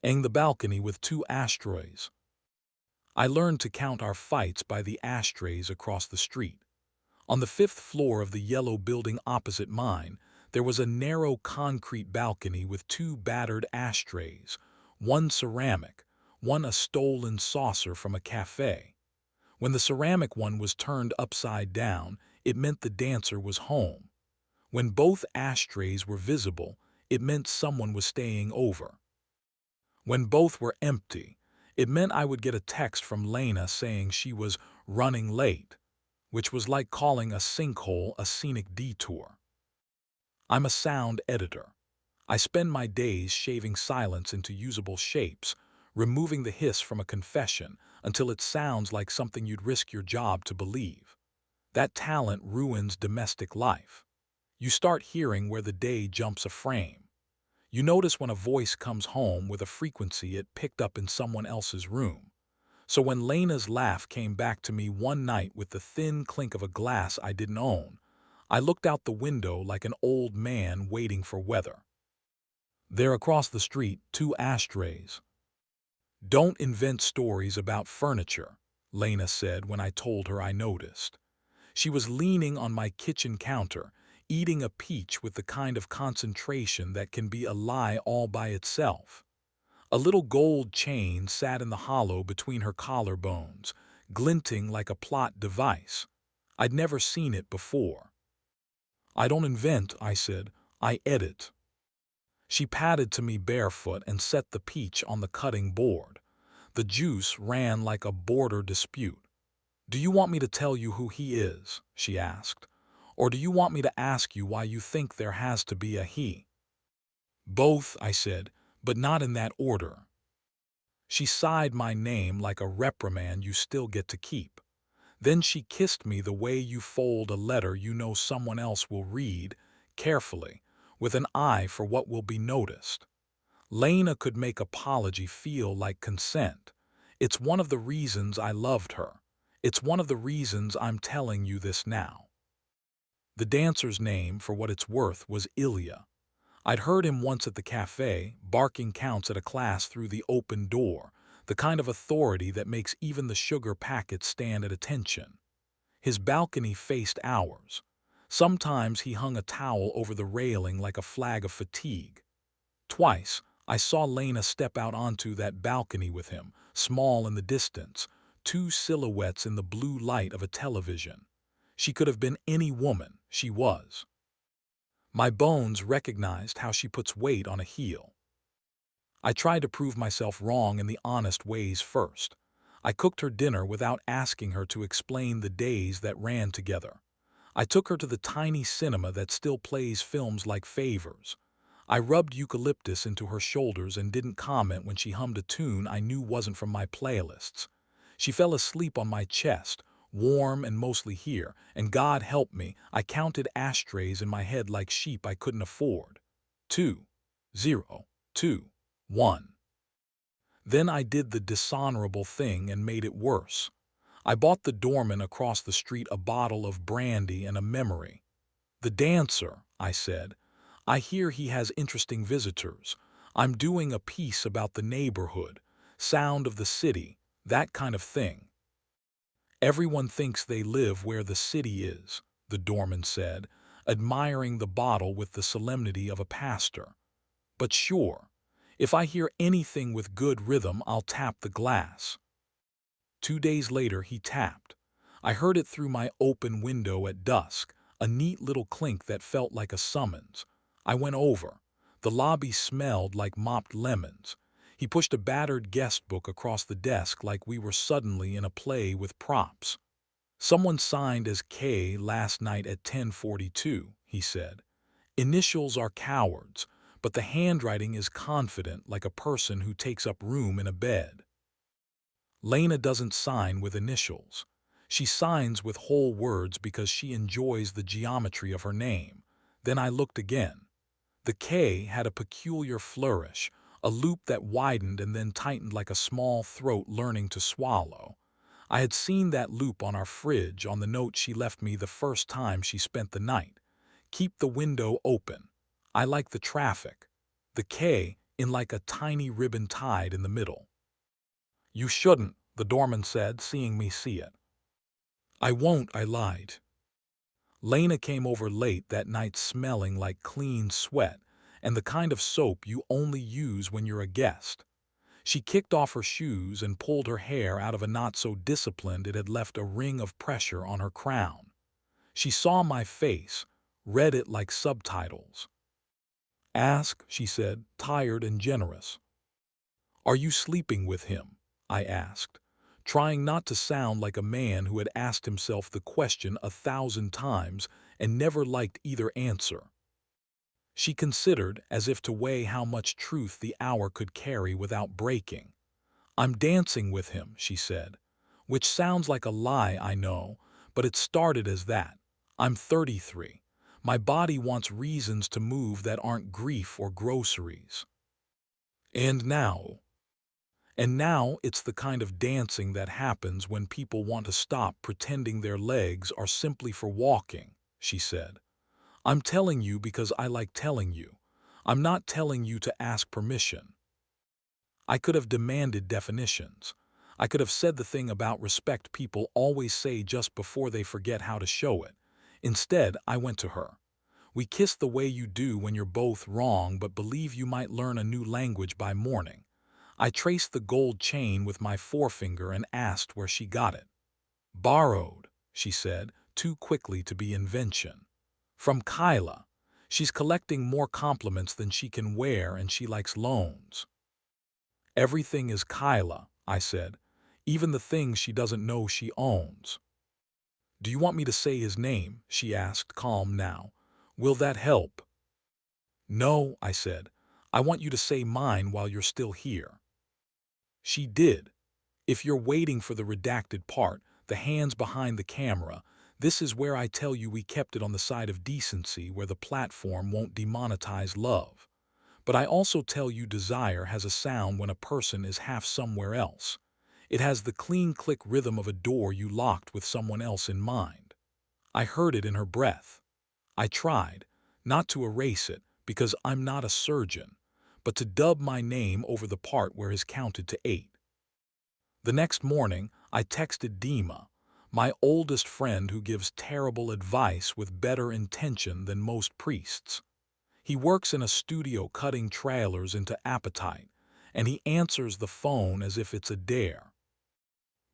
the balcony with two ashtrays. I learned to count our fights by the ashtrays across the street. On the fifth floor of the yellow building opposite mine, there was a narrow concrete balcony with two battered ashtrays, one ceramic, one a stolen saucer from a cafe. When the ceramic one was turned upside down, it meant the dancer was home. When both ashtrays were visible, it meant someone was staying over. When both were empty, it meant I would get a text from Lena saying she was running late, which was like calling a sinkhole a scenic detour. I'm a sound editor. I spend my days shaving silence into usable shapes, removing the hiss from a confession until it sounds like something you'd risk your job to believe. That talent ruins domestic life. You start hearing where the day jumps a frame. You notice when a voice comes home with a frequency it picked up in someone else's room. So when Lena's laugh came back to me one night with the thin clink of a glass I didn't own, I looked out the window like an old man waiting for weather. There across the street, two ashtrays. Don't invent stories about furniture, Lena said when I told her I noticed. She was leaning on my kitchen counter, eating a peach with the kind of concentration that can be a lie all by itself. A little gold chain sat in the hollow between her collarbones, glinting like a plot device. I'd never seen it before. I don't invent, I said, I edit. She patted to me barefoot and set the peach on the cutting board. The juice ran like a border dispute. Do you want me to tell you who he is? She asked. Or do you want me to ask you why you think there has to be a he? Both, I said, but not in that order. She sighed my name like a reprimand you still get to keep. Then she kissed me the way you fold a letter you know someone else will read, carefully, with an eye for what will be noticed. Lena could make apology feel like consent. It's one of the reasons I loved her. It's one of the reasons I'm telling you this now. The dancer's name, for what it's worth, was Ilya. I'd heard him once at the cafe, barking counts at a class through the open door, the kind of authority that makes even the sugar packets stand at attention. His balcony faced ours. Sometimes he hung a towel over the railing like a flag of fatigue. Twice, I saw Lena step out onto that balcony with him, small in the distance, two silhouettes in the blue light of a television. She could have been any woman, she was. My bones recognized how she puts weight on a heel. I tried to prove myself wrong in the honest ways first. I cooked her dinner without asking her to explain the days that ran together. I took her to the tiny cinema that still plays films like Favors. I rubbed eucalyptus into her shoulders and didn't comment when she hummed a tune I knew wasn't from my playlists. She fell asleep on my chest, warm and mostly here, and God help me, I counted ashtrays in my head like sheep I couldn't afford. 2, 0, 2, 1. Then I did the dishonorable thing and made it worse. I bought the doorman across the street a bottle of brandy and a memory. The dancer, I said. I hear he has interesting visitors. I'm doing a piece about the neighborhood, sound of the city, that kind of thing. Everyone thinks they live where the city is, the doorman said, admiring the bottle with the solemnity of a pastor. But sure, if I hear anything with good rhythm, I'll tap the glass. 2 days later, he tapped. I heard it through my open window at dusk, a neat little clink that felt like a summons. I went over. The lobby smelled like mopped lemons. He pushed a battered guest book across the desk like we were suddenly in a play with props. Someone signed as K last night at 10:42, he said. Initials are cowards, but the handwriting is confident like a person who takes up room in a bed. Lena doesn't sign with initials. She signs with whole words because she enjoys the geometry of her name. Then I looked again. The K had a peculiar flourish, a loop that widened and then tightened like a small throat learning to swallow. I had seen that loop on our fridge on the note she left me the first time she spent the night. Keep the window open. I like the traffic. The K, in like a tiny ribbon tied in the middle. "You shouldn't," the doorman said, seeing me see it. "I won't," I lied. Lena came over late that night smelling like clean sweat and the kind of soap you only use when you're a guest. She kicked off her shoes and pulled her hair out of a knot so disciplined it had left a ring of pressure on her crown. She saw my face, read it like subtitles. "Ask," she said, tired and generous. "Are you sleeping with him?" I asked, trying not to sound like a man who had asked himself the question 1,000 times and never liked either answer. She considered, as if to weigh how much truth the hour could carry without breaking. "I'm dancing with him," she said, which sounds like a lie, I know, but it started as that. I'm 33. My body wants reasons to move that aren't grief or groceries. And now? And now it's the kind of dancing that happens when people want to stop pretending their legs are simply for walking," she said. "I'm telling you because I like telling you. I'm not telling you to ask permission." I could have demanded definitions. I could have said the thing about respect people always say just before they forget how to show it. Instead, I went to her. "We kiss the way you do when you're both wrong but believe you might learn a new language by morning." I traced the gold chain with my forefinger and asked where she got it. "Borrowed," she said, too quickly to be invention. "From Kyla. She's collecting more compliments than she can wear and she likes loans." "Everything is Kyla," I said, "even the things she doesn't know she owns." "Do you want me to say his name?" she asked, calm now. "Will that help?" "No," I said. "I want you to say mine while you're still here." She did. If you're waiting for the redacted part, the hands behind the camera, this is where I tell you we kept it on the side of decency where the platform won't demonetize love. But I also tell you desire has a sound when a person is half somewhere else. It has the clean click rhythm of a door you locked with someone else in mind. I heard it in her breath. I tried, not to erase it, because I'm not a surgeon, but to dub my name over the part where his counted to 8. The next morning, I texted Dima, my oldest friend who gives terrible advice with better intention than most priests. He works in a studio cutting trailers into appetite, and he answers the phone as if it's a dare.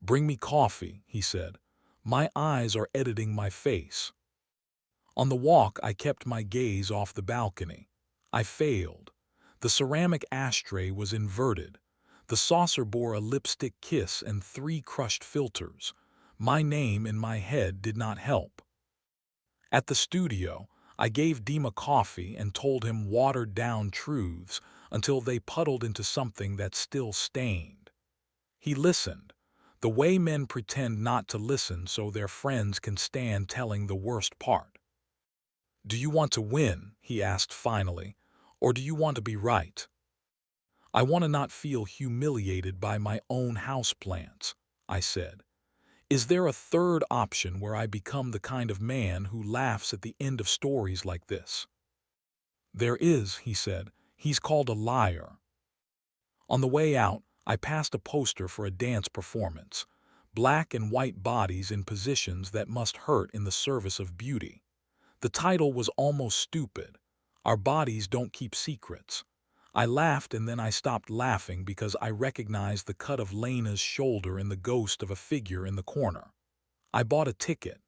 "Bring me coffee," he said. "My eyes are editing my face." On the walk, I kept my gaze off the balcony. I failed. The ceramic ashtray was inverted. The saucer bore a lipstick kiss and 3 crushed filters. My name in my head did not help. At the studio, I gave Dima coffee and told him watered-down truths until they puddled into something that still stained. He listened, the way men pretend not to listen so their friends can stand telling the worst part. "Do you want to win," he asked finally, "or do you want to be right?" "I want to not feel humiliated by my own houseplants," I said. "Is there a third option where I become the kind of man who laughs at the end of stories like this?" "There is," he said. "He's called a liar." On the way out, I passed a poster for a dance performance. Black and white bodies in positions that must hurt in the service of beauty. The title was almost stupid. Our bodies don't keep secrets. I laughed and then I stopped laughing because I recognized the cut of Lena's shoulder in the ghost of a figure in the corner. I bought a ticket.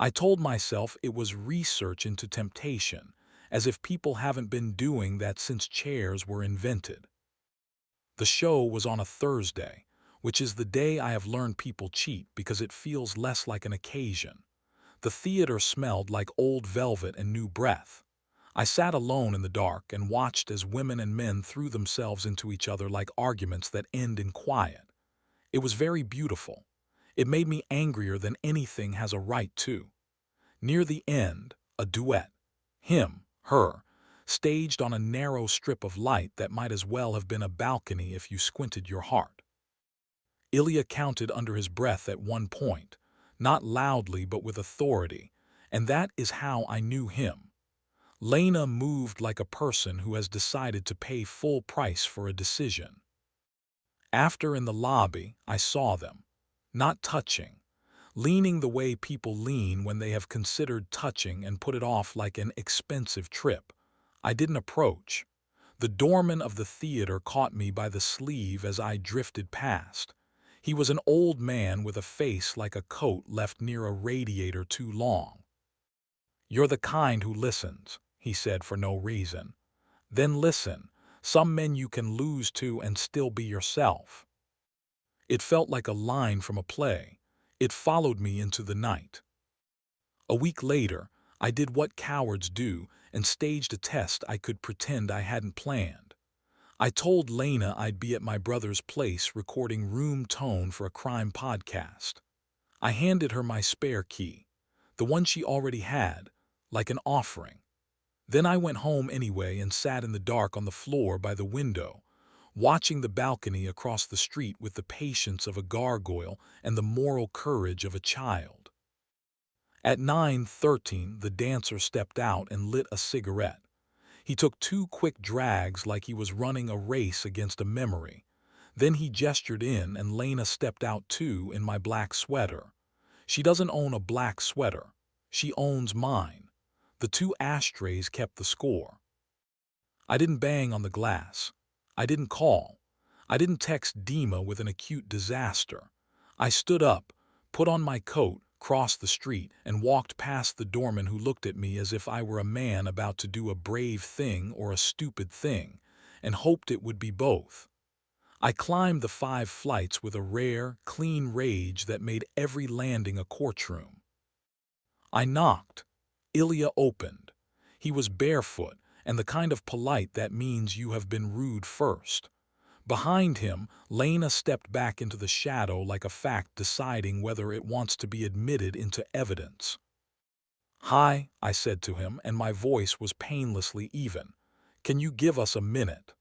I told myself it was research into temptation, as if people haven't been doing that since chairs were invented. The show was on a Thursday, which is the day I have learned people cheat because it feels less like an occasion. The theater smelled like old velvet and new breath. I sat alone in the dark and watched as women and men threw themselves into each other like arguments that end in quiet. It was very beautiful. It made me angrier than anything has a right to. Near the end, a duet. Him, her, staged on a narrow strip of light that might as well have been a balcony if you squinted your heart. Ilya counted under his breath at one point, not loudly but with authority, and that is how I knew him. Lena moved like a person who has decided to pay full price for a decision. After in the lobby, I saw them, not touching, leaning the way people lean when they have considered touching and put it off like an expensive trip. I didn't approach. The doorman of the theater caught me by the sleeve as I drifted past. He was an old man with a face like a coat left near a radiator too long. "You're the kind who listens," he said for no reason. "Then listen. Some men you can lose to and still be yourself." It felt like a line from a play. It followed me into the night. A week later, I did what cowards do and staged a test I could pretend I hadn't planned. I told Lena I'd be at my brother's place recording room tone for a crime podcast. I handed her my spare key, the one she already had, like an offering. Then I went home anyway and sat in the dark on the floor by the window, watching the balcony across the street with the patience of a gargoyle and the moral courage of a child. At 9:13, the dancer stepped out and lit a cigarette. He took 2 quick drags like he was running a race against a memory. Then he gestured in and Lena stepped out too in my black sweater. She doesn't own a black sweater. She owns mine. The 2 ashtrays kept the score. I didn't bang on the glass. I didn't call. I didn't text Dima with an acute disaster. I stood up, put on my coat, crossed the street, and walked past the doorman who looked at me as if I were a man about to do a brave thing or a stupid thing, and hoped it would be both. I climbed the 5 flights with a rare, clean rage that made every landing a courtroom. I knocked. Ilya opened. He was barefoot, and the kind of polite that means you have been rude first. Behind him, Lena stepped back into the shadow like a fact deciding whether it wants to be admitted into evidence. "Hi," I said to him, and my voice was painlessly even. "Can you give us a minute?"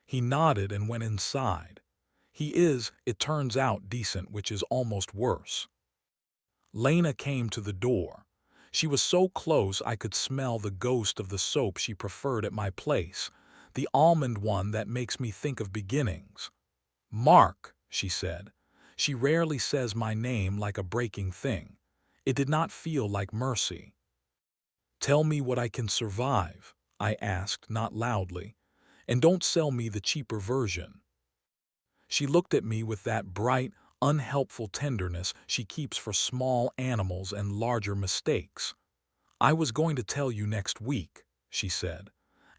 He nodded and went inside. He is, it turns out, decent, which is almost worse. Lena came to the door. She was so close I could smell the ghost of the soap she preferred at my place, the almond one that makes me think of beginnings. "Mark," she said. She rarely says my name like a breaking thing. It did not feel like mercy. "Tell me what I can survive," I asked, not loudly, "and don't sell me the cheaper version." She looked at me with that bright, unhelpful tenderness she keeps for small animals and larger mistakes. "I was going to tell you next week," she said,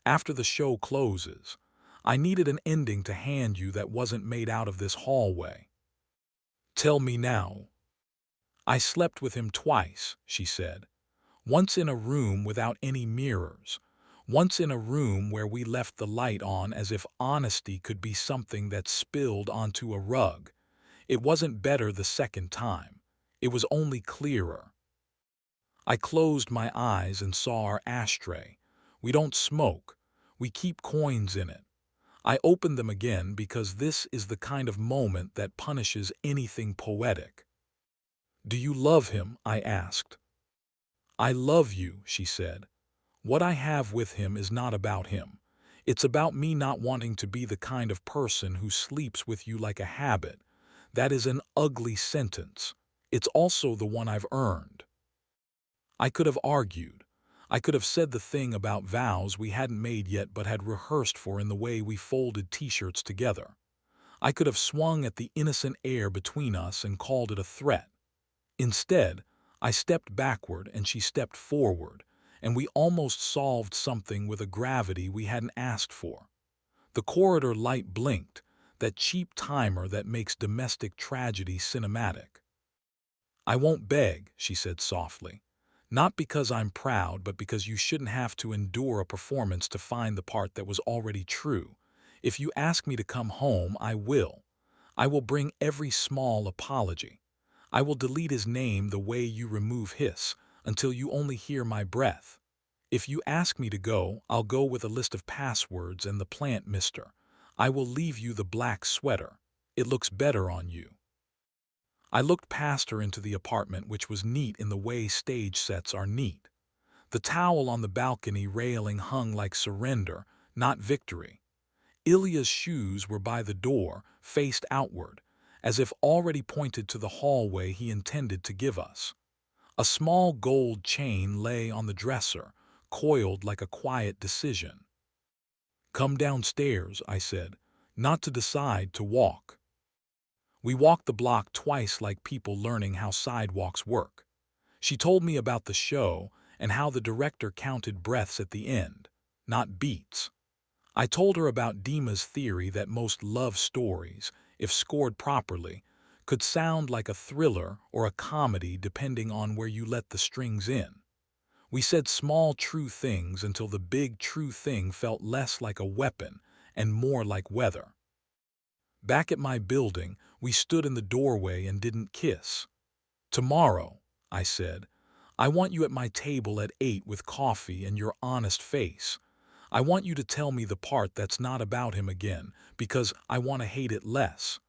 "after the show closes. I needed an ending to hand you that wasn't made out of this hallway." "Tell me now." "I slept with him twice," she said. "Once in a room without any mirrors. Once in a room where we left the light on as if honesty could be something that spilled onto a rug. It wasn't better the second time. It was only clearer." I closed my eyes and saw our ashtray. We don't smoke. We keep coins in it. I opened them again because this is the kind of moment that punishes anything poetic. "Do you love him?" I asked. "I love you," she said. "What I have with him is not about him. It's about me not wanting to be the kind of person who sleeps with you like a habit. That is an ugly sentence. It's also the one I've earned." I could have argued. I could have said the thing about vows we hadn't made yet but had rehearsed for in the way we folded t-shirts together. I could have swung at the innocent air between us and called it a threat. Instead, I stepped backward and she stepped forward, and we almost solved something with a gravity we hadn't asked for. The corridor light blinked, that cheap timer that makes domestic tragedy cinematic. "I won't beg," she said softly. "Not because I'm proud, but because you shouldn't have to endure a performance to find the part that was already true. If you ask me to come home, I will. I will bring every small apology. I will delete his name the way you remove his, until you only hear my breath. If you ask me to go, I'll go with a list of passwords and the plant mister. I will leave you the black sweater. It looks better on you." I looked past her into the apartment, which was neat in the way stage sets are neat. The towel on the balcony railing hung like surrender, not victory. Ilya's shoes were by the door, faced outward, as if already pointed to the hallway he intended to give us. A small gold chain lay on the dresser, coiled like a quiet decision. "Come downstairs," I said, "not to decide, to walk." We walked the block twice like people learning how sidewalks work. She told me about the show and how the director counted breaths at the end, not beats. I told her about Dima's theory that most love stories, if scored properly, could sound like a thriller or a comedy depending on where you let the strings in. We said small true things until the big true thing felt less like a weapon and more like weather. Back at my building, we stood in the doorway and didn't kiss. "Tomorrow," I said, "I want you at my table at 8 with coffee and your honest face. I want you to tell me the part that's not about him again, because I want to hate it less.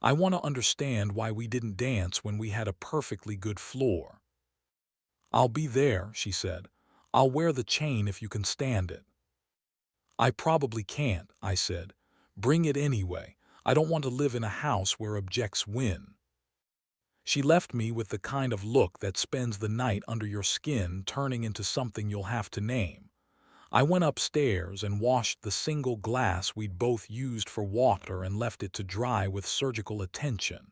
I want to understand why we didn't dance when we had a perfectly good floor." "I'll be there," she said. "I'll wear the chain if you can stand it." "I probably can't," I said. "Bring it anyway. I don't want to live in a house where objects win." She left me with the kind of look that spends the night under your skin, turning into something you'll have to name. I went upstairs and washed the single glass we'd both used for water and left it to dry with surgical attention.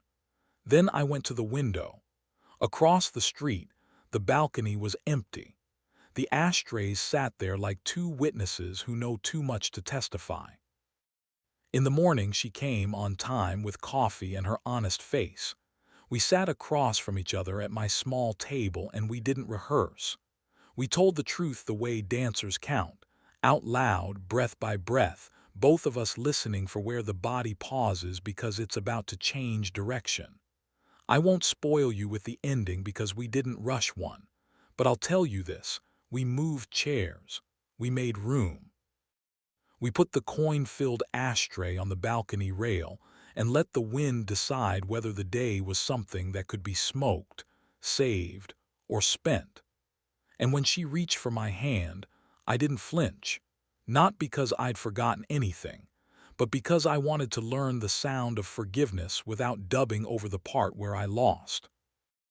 Then I went to the window. Across the street, the balcony was empty. The ashtrays sat there like two witnesses who know too much to testify. In the morning she came on time with coffee and her honest face. We sat across from each other at my small table and we didn't rehearse. We told the truth the way dancers count, out loud, breath by breath, both of us listening for where the body pauses because it's about to change direction. I won't spoil you with the ending because we didn't rush one, but I'll tell you this: we moved chairs. We made room. We put the coin-filled ashtray on the balcony rail and let the wind decide whether the day was something that could be smoked, saved, or spent. And when she reached for my hand, I didn't flinch, not because I'd forgotten anything, but because I wanted to learn the sound of forgiveness without dubbing over the part where I lost.